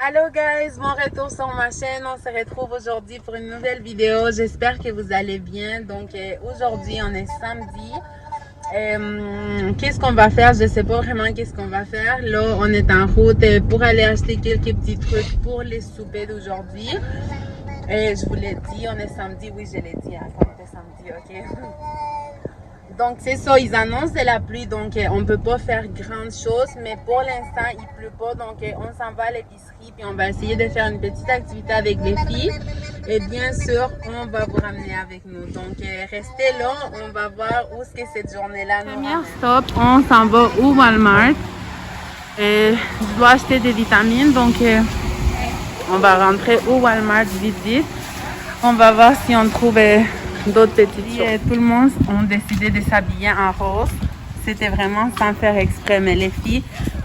Allô guys, mon retour sur ma chaîne. On se retrouve aujourd'hui pour une nouvelle vidéo. J'espère que vous allez bien. Donc aujourd'hui on est samedi. Qu'est-ce qu'on va faire? Je sais pas vraiment qu'est-ce qu'on va faire. Là on est en route pour aller acheter quelques petits trucs pour les soupers d'aujourd'hui. Et je vous l'ai dit, on est samedi. Oui, je l'ai dit, hein, qu'on était samedi, ok? Donc c'est ça, ils annoncent de la pluie, donc on peut pas faire grand chose, mais pour l'instant il pleut pas, donc on s'en va à l'épicerie puis on va essayer de faire une petite activité avec les filles et bien sûr on va vous ramener avec nous. Donc restez là, on va voir où est-ce que cette journée-là nous ramène. Stop, on s'en va au Walmart et je dois acheter des vitamines, donc on va rentrer au Walmart vite. On va voir si on trouve d'autres petites choses. Tout le monde ont décidé de s'habiller en rose. C'était vraiment sans faire exprès. Mais les filles,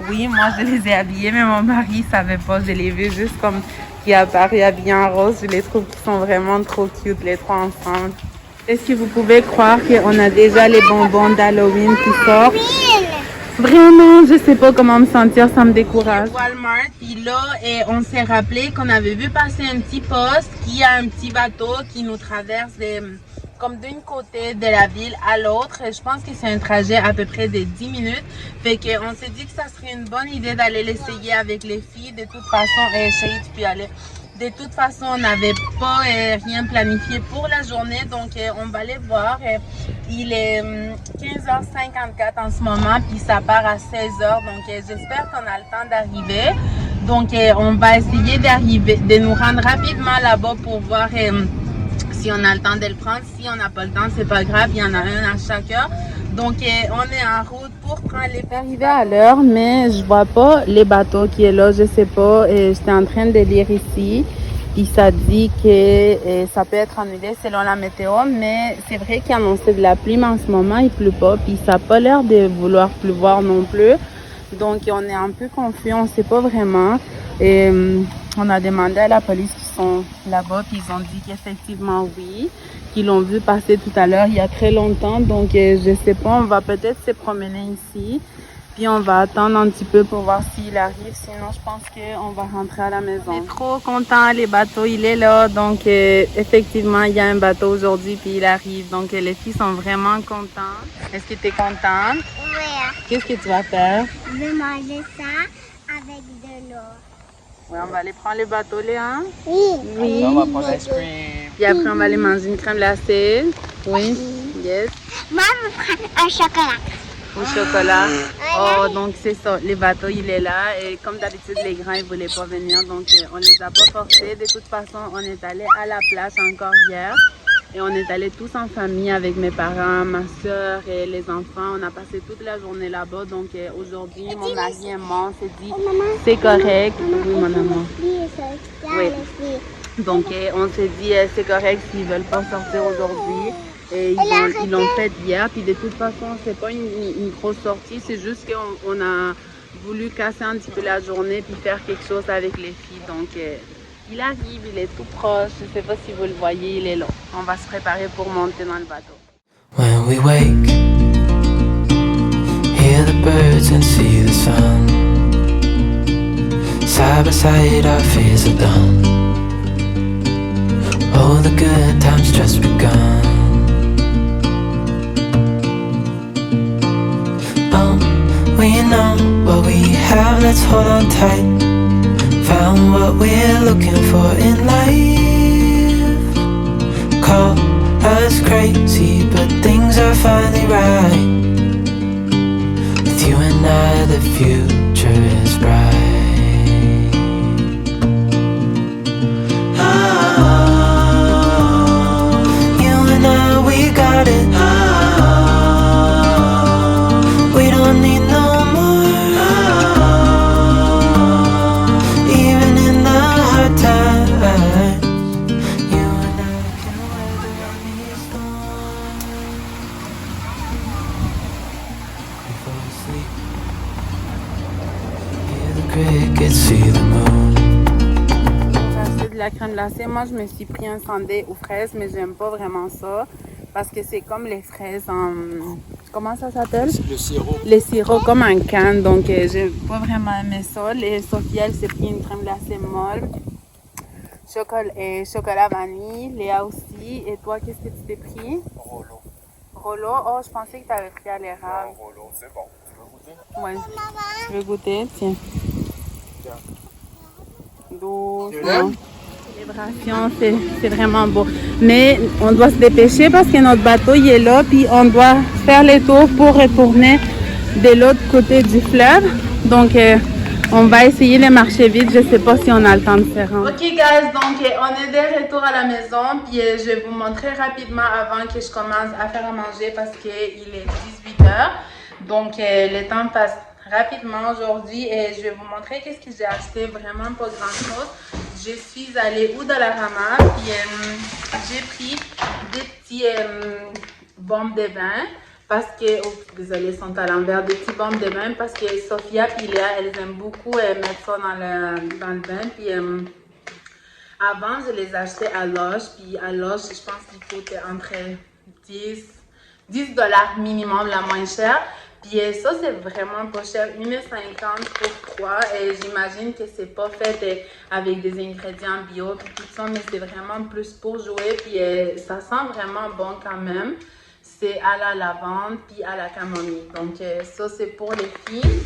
oui, moi je les ai habillées, mais mon mari savait pas. Je les ai vues juste comme qui apparu habillés en rose. Je les trouve qu'ils sont vraiment trop cute, les trois ensemble. Est-ce que vous pouvez croire qu'on a déjà les bonbons d'Halloween qui sortent? Vraiment, je sais pas comment me sentir, ça me décourage. Walmart, puis là, on s'est rappelé qu'on avait vu passer un petit poste qui a un petit bateau qui nous traverse comme d'une côté de la ville à l'autre. Je pense que c'est un trajet à peu près de 10 minutes. Fait qu'on s'est dit que ça serait une bonne idée d'aller l'essayer avec les filles. De toute façon, Chérie, tu peux aller. De toute façon, on n'avait pas rien planifié pour la journée, donc on va aller voir. Il est 15h54 en ce moment, puis ça part à 16h, donc j'espère qu'on a le temps d'arriver. Donc on va essayer de nous rendre rapidement là-bas pour voir si on a le temps de le prendre. Si on n'a pas le temps, c'est pas grave, il y en a un à chaque heure. Donc on est en route pour prendre les bateaux. Arrivé à l'heure, mais je vois pas les bateaux qui est là, je sais pas. J'étais en train de lire ici. Puis ça dit que ça peut être annulé selon la météo, mais c'est vrai qu'il annonçait de la pluie, mais en ce moment il pleut pas. Puis ça n'a pas l'air de vouloir pleuvoir non plus. Donc on est un peu confus, on sait pas vraiment. Et on a demandé à la police qui sont là-bas, puis ils ont dit qu'effectivement oui, qu'ils l'ont vu passer tout à l'heure il y a très longtemps. Donc je sais pas, on va peut-être se promener ici. Puis on va attendre un petit peu pour voir s'il arrive. Sinon, je pense qu'on va rentrer à la maison. On est trop content, les bateaux, il est là. Donc effectivement, il y a un bateau aujourd'hui, puis il arrive. Donc les filles sont vraiment contentes. Est-ce que tu es contente? Oui. Qu'est-ce que tu vas faire? Je vais manger ça avec de l'eau. Oui, on va aller prendre le bateau, Léa. Oui. On va prendre l'ice cream. Puis après, on va aller manger une crème glacée. Oui. Yes. Moi, je vais prendre un chocolat. Au chocolat. Oh, donc c'est ça. Le bateau, il est là. Et comme d'habitude, les grands, ils voulaient pas venir. Donc, on les a pas forcés. De toute façon, on est allé à la plage encore hier. Et on est allé tous en famille avec mes parents, ma soeur et les enfants. On a passé toute la journée là-bas. Donc, aujourd'hui, mon mari et moi, on s'est dit, c'est correct. Oui, mon amour. Oui. Donc, on s'est dit, c'est correct s'ils veulent pas sortir aujourd'hui. Et ils l'ont fait hier, puis de toute façon, c'est pas une grosse sortie, c'est juste qu'on a voulu casser un petit peu la journée puis faire quelque chose avec les filles. Donc, il arrive, il est tout proche, je sais pas si vous le voyez, il est là. On va se préparer pour monter dans le bateau. When we wake, hear the birds and see the sun. Side by side, our fears are done. Oh, the good times just begun. We know what we have, let's hold on tight. Found what we're looking for in life. Call us crazy, but things are finally right. With you and I, the future is bright. Oh, you and I, we got it. We don't need no more. Even in the hard times, you and I can weather any storm. We fall asleep, hear the crickets, see the moon. J'ai acheté de la crème glacée. Moi, je me suis pris un sundae aux fraises, mais j'aime pas vraiment ça parce que c'est comme les fraises comment ça s'appelle? Le sirop. Les sirops comme un canne, donc j'ai pas vraiment aimé ça. Et Sophie, elle s'est pris une crème glacée molle. Chocolat vanille, Léa aussi. Et toi, qu'est-ce que tu t'es pris? Rollo. Rollo? Oh, je pensais que tu avais pris à l'érable. Non, Rollo, c'est bon. Tu veux goûter? Ouais. Tu veux goûter? Tiens. Doucement. Célébration, c'est vraiment beau. Mais on doit se dépêcher parce que notre bateau il est là, puis on doit faire les tours pour retourner de l'autre côté du fleuve. Donc, on va essayer de marcher vite. Je sais pas si on a le temps de faire. Ok, guys, donc on est de retour à la maison, puis je vais vous montrer rapidement avant que je commence à faire à manger parce qu'il est 18h. Donc, le temps passe rapidement aujourd'hui et je vais vous montrer qu'est-ce que j'ai acheté, vraiment pas grand chose. Je suis allée au Dollarama, puis j'ai pris des petits bombes de bain parce que, oh désolé, ils sont à l'envers, des petits bombes de bain parce que Sophia et Léa, elles aiment beaucoup mettre ça dans le bain, puis avant je les achetais à Loche, puis à Loche je pense qu'il coûte entre 10 $ minimum, la moins chère. Puis ça, c'est vraiment pas cher, 1,50 $ pour 3. Et j'imagine que c'est pas fait avec des ingrédients bio puis tout ça, mais c'est vraiment plus pour jouer. Puis ça sent vraiment bon quand même. C'est à la lavande puis à la camomille. Donc ça, c'est pour les filles.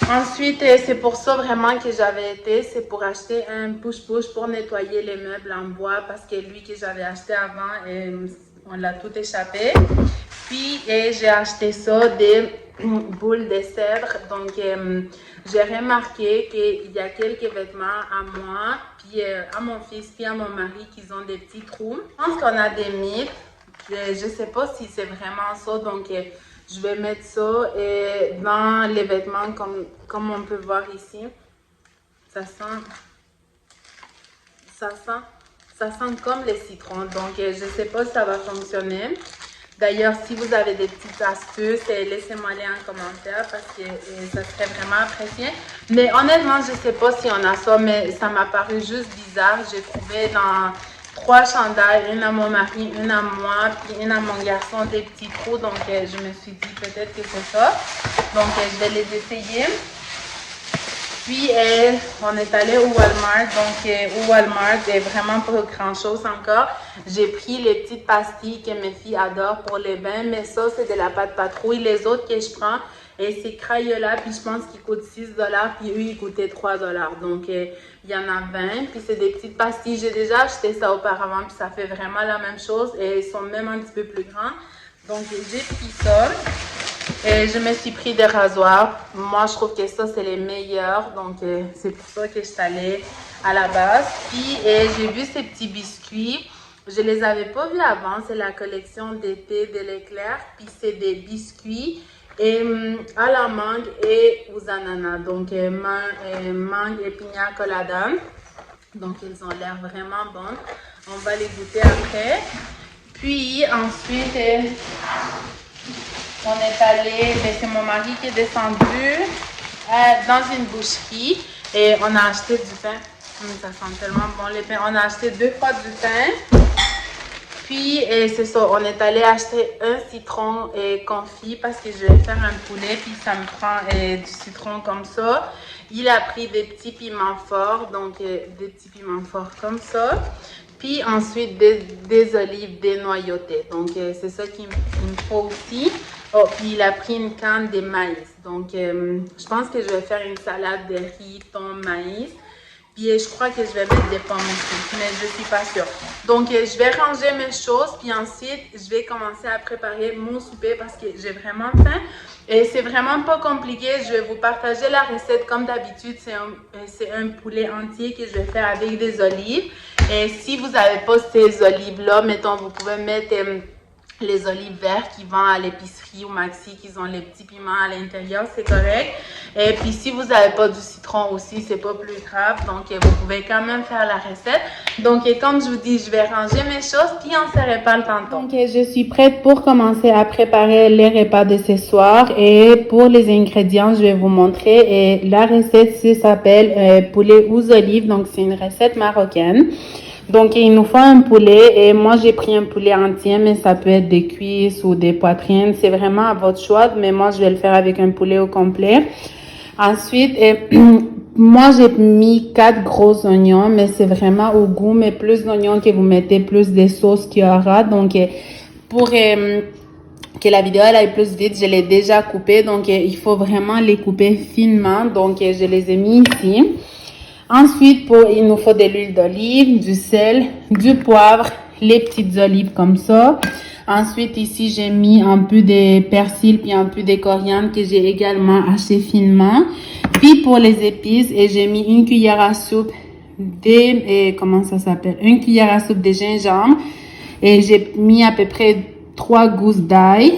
Ensuite, c'est pour ça vraiment que j'avais été, c'est pour acheter un push-push pour nettoyer les meubles en bois parce que lui que j'avais acheté avant, on l'a tout échappé. Puis j'ai acheté ça, des boules de cèdre. Donc j'ai remarqué qu'il y a quelques vêtements à moi, puis à mon fils, puis à mon mari qui ont des petits trous. Je pense qu'on a des mythes. Je ne sais pas si c'est vraiment ça, donc je vais mettre ça dans les vêtements comme on peut voir ici. Ça sent comme le citron, donc je ne sais pas si ça va fonctionner. D'ailleurs, si vous avez des petites astuces, laissez-moi les en commentaire parce que ça serait vraiment apprécié. Mais honnêtement, je ne sais pas si on a ça, mais ça m'a paru juste bizarre. J'ai trouvé dans 3 chandails, une à mon mari, une à moi, puis une à mon garçon, des petits trous. Donc, je me suis dit peut-être que c'est ça. Donc, je vais les essayer. Puis, on est allé au Walmart. Donc, au Walmart, il n'y a vraiment pas grand-chose encore. J'ai pris les petites pastilles que mes filles adorent pour les bains. Mais ça, c'est de la pâte patrouille. Les autres que je prends, c'est Crayola. Puis, je pense qu'ils coûtent 6 $. Puis, eux, ils coûtaient 3 $. Donc, il y en a 20. Puis, c'est des petites pastilles. J'ai déjà acheté ça auparavant. Puis, ça fait vraiment la même chose. Et ils sont même un petit peu plus grands. Donc, j'ai pris ça. Et je me suis pris des rasoirs. Moi, je trouve que ça, c'est les meilleurs. Donc, c'est pour ça que je suis allée à la base. Puis, j'ai vu ces petits biscuits. Je les avais pas vus avant. C'est la collection d'été de l'éclair. Puis, c'est des biscuits à la mangue et aux ananas. Donc, mangue et pina colada. Donc, ils ont l'air vraiment bons. On va les goûter après. Puis, ensuite... on est allé, c'est mon mari qui est descendu dans une boucherie et on a acheté du pain. Ça sent tellement bon les pains. On a acheté 2 fois du pain. Puis c'est ça, on est allé acheter un citron confit parce que je vais faire un poulet puis ça me prend du citron comme ça. Il a pris des petits piments forts, donc des petits piments forts comme ça. Puis ensuite des olives dénoyautées. Donc c'est ça qu'il me faut aussi. Oh, puis il a pris une canne de maïs. Donc je pense que je vais faire une salade de riz, thon, maïs. Puis je crois que je vais mettre des pommes aussi, mais je suis pas sûre. Donc je vais ranger mes choses, puis ensuite je vais commencer à préparer mon souper parce que j'ai vraiment faim. Et c'est vraiment pas compliqué, je vais vous partager la recette comme d'habitude. C'est un poulet entier que je vais faire avec des olives. Et si vous n'avez pas ces olives-là, mettons, vous pouvez mettre les olives vertes qui vendent à l'épicerie ou Maxi, qui ont les petits piments à l'intérieur, c'est correct. Et puis si vous n'avez pas du citron aussi, c'est pas plus grave. Donc vous pouvez quand même faire la recette. Donc comme je vous dis, je vais ranger mes choses puis on se reparle tantôt. Donc je suis prête pour commencer à préparer les repas de ce soir. Et pour les ingrédients, je vais vous montrer. Et la recette s'appelle poulet aux olives. Donc c'est une recette marocaine. Donc, il nous faut un poulet et moi, j'ai pris un poulet entier, mais ça peut être des cuisses ou des poitrines. C'est vraiment à votre choix, mais moi, je vais le faire avec un poulet au complet. Ensuite, moi, j'ai mis 4 gros oignons, mais c'est vraiment au goût. Mais plus d'oignons que vous mettez, plus de sauce qu'il y aura. Donc, pour que la vidéo elle aille plus vite, je l'ai déjà coupé. Donc, il faut vraiment les couper finement. Donc, je les ai mis ici. Ensuite, il nous faut de l'huile d'olive, du sel, du poivre, les petites olives comme ça. Ensuite, ici, j'ai mis un peu de persil puis un peu de coriandre que j'ai également haché finement. Puis, pour les épices, j'ai mis une cuillère à soupe une cuillère à soupe de gingembre. Et j'ai mis à peu près 3 gousses d'ail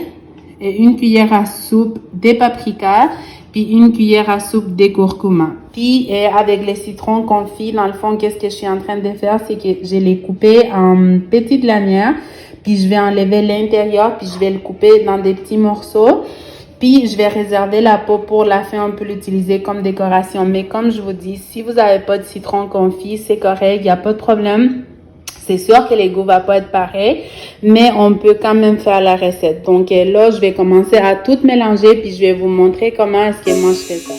et une cuillère à soupe de paprika. Puis une cuillère à soupe de curcuma. Puis avec les citrons confits, dans le fond, qu'est-ce que je suis en train de faire, c'est que je les coupé en petites lanières. Puis je vais enlever l'intérieur, puis je vais le couper dans des petits morceaux. Puis je vais réserver la peau pour la fin, on peut l'utiliser comme décoration. Mais comme je vous dis, si vous n'avez pas de citron confit, c'est correct, il n'y a pas de problème. C'est sûr que les goûts vont pas être pareils, mais on peut quand même faire la recette. Donc là, je vais commencer à tout mélanger, puis je vais vous montrer comment est-ce que moi je fais ça.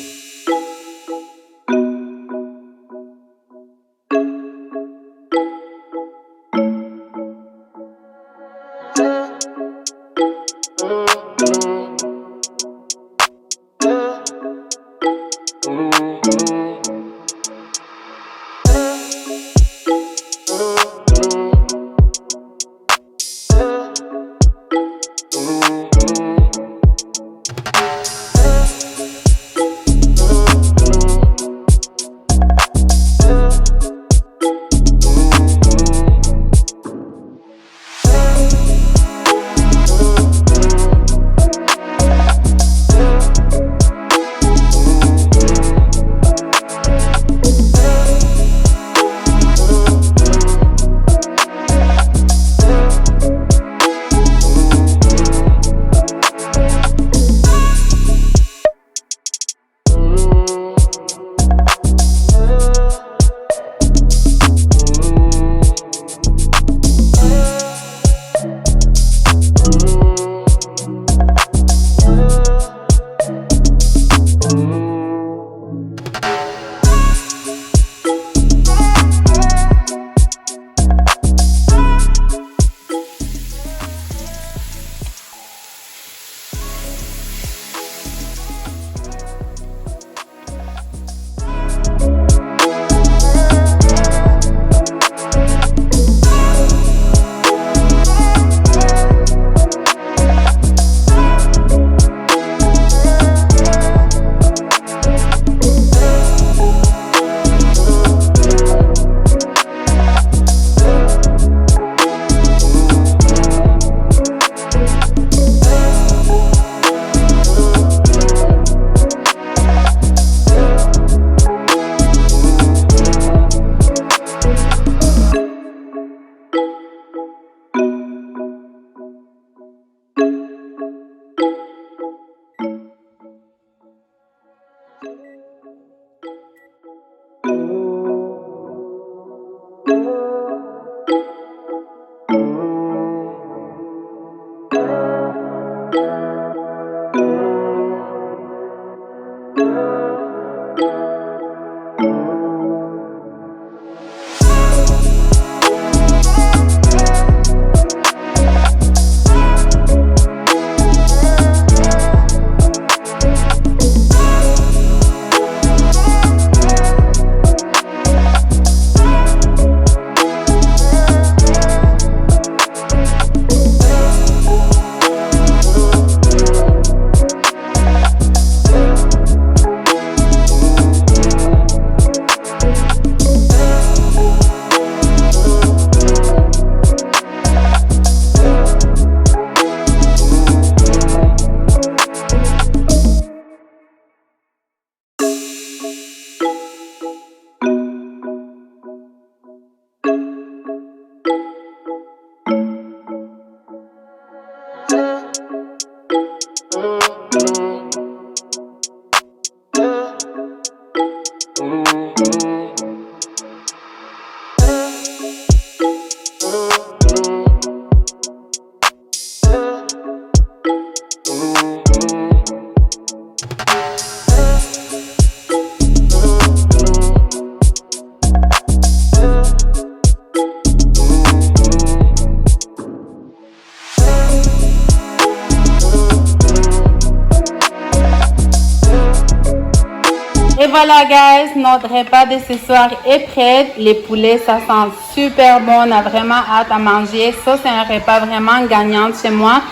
voilà, guys, notre repas de ce soir est prêt. Les poulets, ça sent super bon. On a vraiment hâte à manger. Ça, c'est un repas vraiment gagnant chez moi.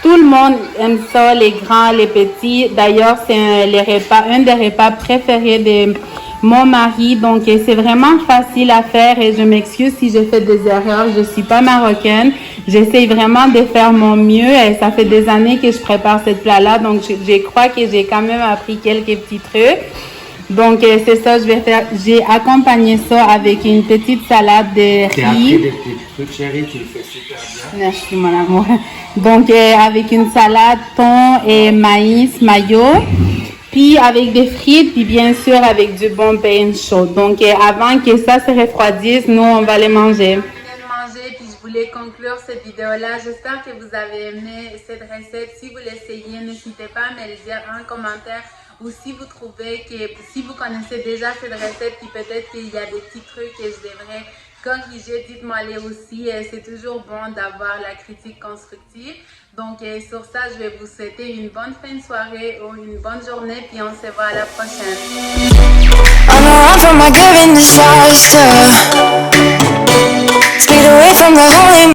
Tout le monde aime ça, les grands, les petits. D'ailleurs, c'est un des repas préférés de mon mari. Donc, c'est vraiment facile à faire et je m'excuse si je fais des erreurs. Je suis pas marocaine. J'essaie vraiment de faire mon mieux et ça fait des années que je prépare cette plat-là. Donc, je crois que j'ai quand même appris quelques petits trucs. Donc, c'est ça, je vais faire. J'ai accompagné ça avec une petite salade de riz. T'as appris des petits trucs, chérie, tu le fais super bien. Merci, mon amour. Donc, avec une salade, thon et maïs, mayo. Puis, avec des frites, puis bien sûr, avec du bon pain chaud. Donc, avant que ça se refroidisse, nous, on va les manger. Puis je voulais conclure cette vidéo-là. J'espère que vous avez aimé cette recette. Si vous l'essayez, n'hésitez pas à me le dire en commentaire. Ou si vous trouvez que, si vous connaissez déjà cette recette, puis peut-être qu'il y a des petits trucs que je devrais corriger, dites-moi les aussi. C'est toujours bon d'avoir la critique constructive. Donc sur ça, je vais vous souhaiter une bonne fin de soirée ou une bonne journée, puis on se voit à la prochaine. On a run from my given disaster. Speed away from the holy